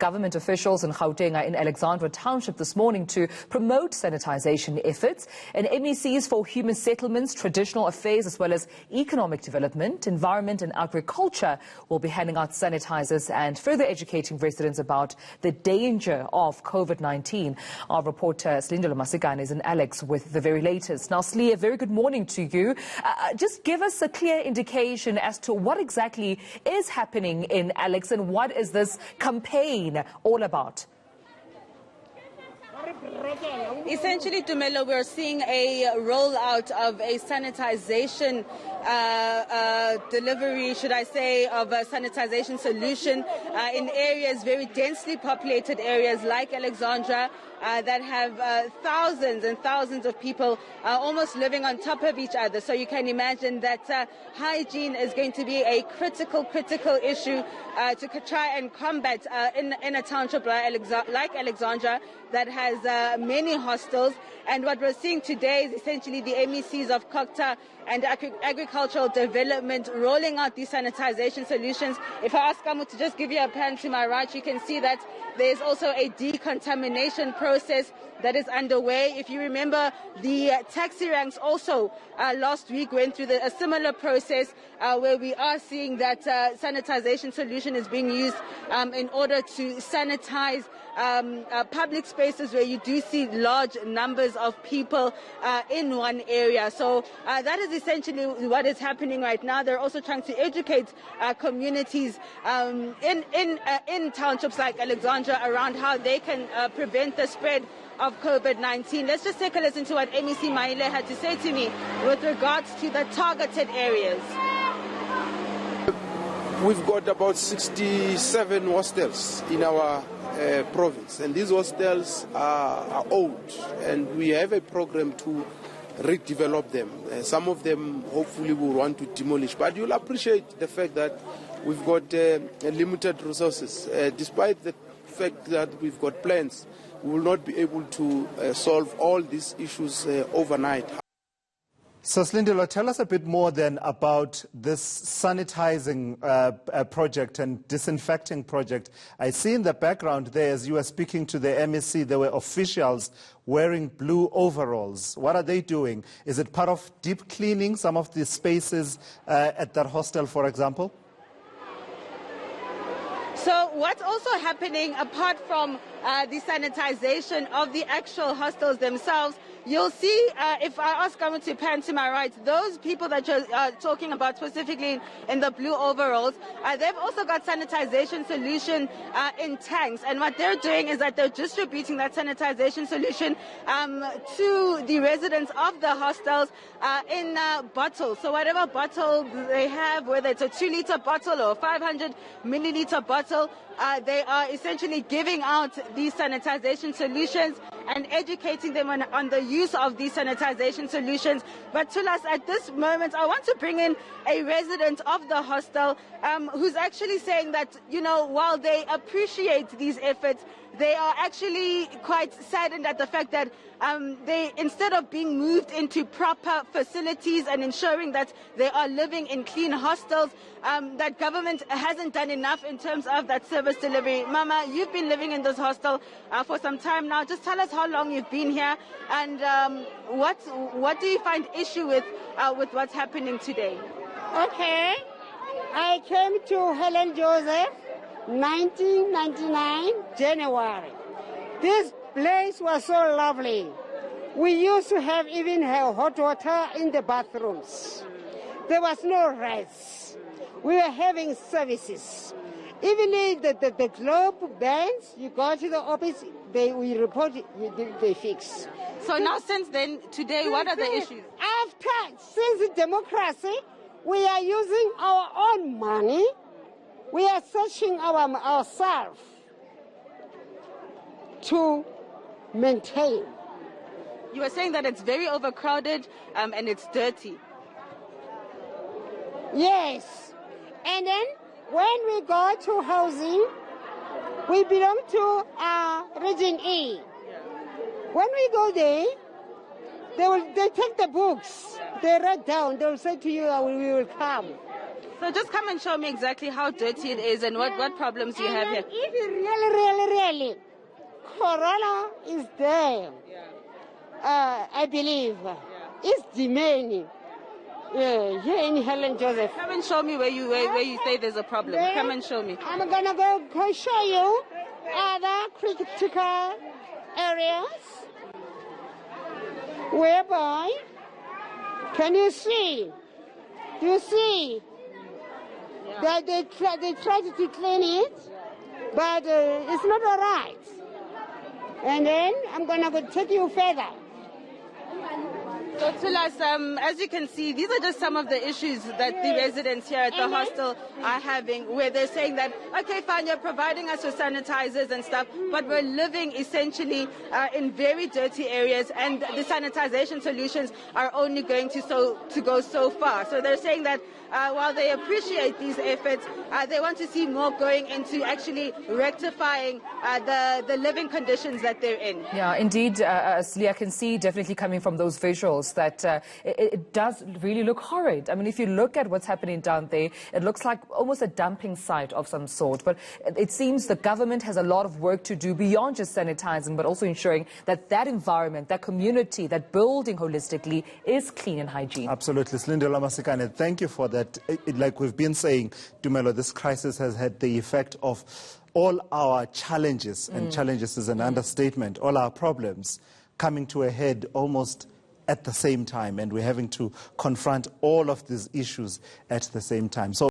Government officials in Gauteng are in Alexandra Township this morning to promote sanitization efforts. And MECs for Human Settlements, Traditional Affairs, as well as Economic Development, Environment and Agriculture will be handing out sanitizers and further educating residents about the danger of COVID-19. Our reporter Silindelo Masikane is in Alex with the very latest. Now, Slee, a very good morning to you. Just give us a clear indication as to what exactly is happening in Alex and what is this campaign all about? Essentially, Tumelo, we're seeing a rollout of a sanitization delivery, should I say, of a sanitization solution in areas, very densely populated areas like Alexandra, that have thousands and thousands of people almost living on top of each other. So you can imagine that hygiene is going to be a critical issue to try and combat in a township like Alexandra that has many hostels. And what we're seeing today is essentially the MECs of Kokta and Agricultural Development rolling out these sanitization solutions. If I ask Kamu to just give you a pan to my right, you can see that there's also a decontamination process that is underway. If you remember, the taxi ranks also last week went through a similar process where we are seeing that sanitization solution is being used in order to sanitize public spaces where you do see large numbers of people in one area. So that is essentially what is happening right now. They're also trying to educate communities in townships like Alexandra around how they can prevent the spread of COVID-19. Let's just take a listen to what MEC Maile had to say to me with regards to the targeted areas. We've got about 67 hostels in our province, and these hostels are old, and we have a program to redevelop them. Some of them hopefully will want to demolish, but you'll appreciate the fact that we've got limited resources. Despite the fact that we've got plans, we will not be able to solve all these issues overnight. So, Silindelo, tell us a bit more then about this sanitizing project and disinfecting project. I see in the background there, as you were speaking to the MEC, there were officials wearing blue overalls. What are they doing? Is it part of deep cleaning some of the spaces at that hostel, for example? So what's also happening, apart from the sanitization of the actual hostels themselves, you'll see, if I ask Kamu to pan to my right, those people that you're talking about specifically in the blue overalls, they've also got sanitization solution in tanks. And what they're doing is that they're distributing that sanitization solution to the residents of the hostels in bottles. So whatever bottle they have, whether it's a 2-liter bottle or a 500 milliliter bottle, they are essentially giving out these sanitization solutions and educating them on the use of these sanitization solutions. But to us at this moment, I want to bring in a resident of the hostel who's actually saying that, you know, while they appreciate these efforts, they are actually quite saddened at the fact that they, instead of being moved into proper facilities and ensuring that they are living in clean hostels, that government hasn't done enough in terms of that service delivery. Mama, you've been living in this hostel for some time now. Just tell us how long you've been here and what do you find issue with what's happening today? Okay, I came to Helen Joseph 1999 January. This place was so lovely. We used to have even hot water in the bathrooms. There was no rest. We were having services. Even the globe bands, you go to the office, we report it, they fix. So now since then, today, what are the issues? Since democracy, we are using our own money. We are searching ourselves to maintain. You were saying that it's very overcrowded and it's dirty. Yes. And then when we go to housing, we belong to Region E. When we go there, they take the books. They write down. They will say to you, we will come. So just come and show me exactly how dirty it is and what problems you have here. If you really, Corona is there. I believe. It's demanding. Here in Helen Joseph. Come and show me where you say there's a problem. Then Come and show me. I'm gonna go show you other critical areas whereby, can you see? You see that they tried to clean it, but it's not all right. And then I'm gonna go take you further. So Tulas, as you can see, these are just some of the issues that the residents here at the hostel are having, where they're saying that, okay, fine, you're providing us with sanitizers and stuff, but we're living essentially in very dirty areas, and the sanitization solutions are only going to go so far. So they're saying that while they appreciate these efforts, they want to see more going into actually rectifying the living conditions that they're in. Yeah, indeed, Lee, I can see definitely coming from those visuals that it does really look horrid. I mean, if you look at what's happening down there, it looks like almost a dumping site of some sort. But it seems the government has a lot of work to do beyond just sanitizing, but also ensuring that that environment, that community, that building holistically is clean and hygiene. Absolutely. Silindelo Masikane, thank you for that. Like we've been saying, Dumelo, this crisis has had the effect of all our challenges, and challenges is an understatement, all our problems coming to a head almost at the same time, and we're having to confront all of these issues at the same time. So